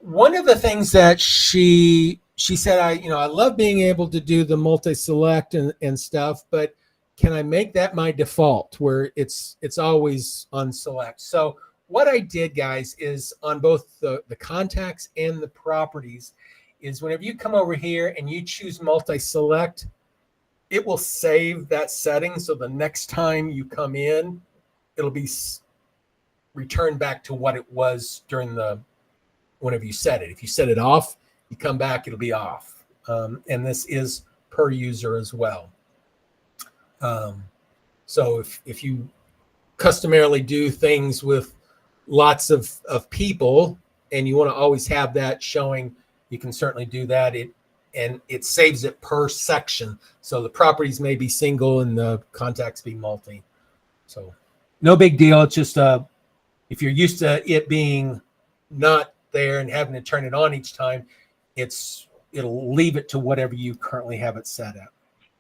one of the things that she said, I love being able to do the multi-select and stuff, but can I make that my default where it's always on select? So what I did, guys, is on both the contacts and the properties is whenever you come over here and you choose multi-select, it will save that setting. So the next time you come in, it'll be returned back to what it was during whenever you set it. If you set it off, you come back, it'll be off. And this is per user as well. So if you customarily do things with lots of people and you want to always have that showing, you can certainly do that. It saves it per section. So the properties may be single and the contacts be multi. So no big deal. It's just if you're used to it being not there and having to turn it on each time, it'll leave it to whatever you currently have it set at.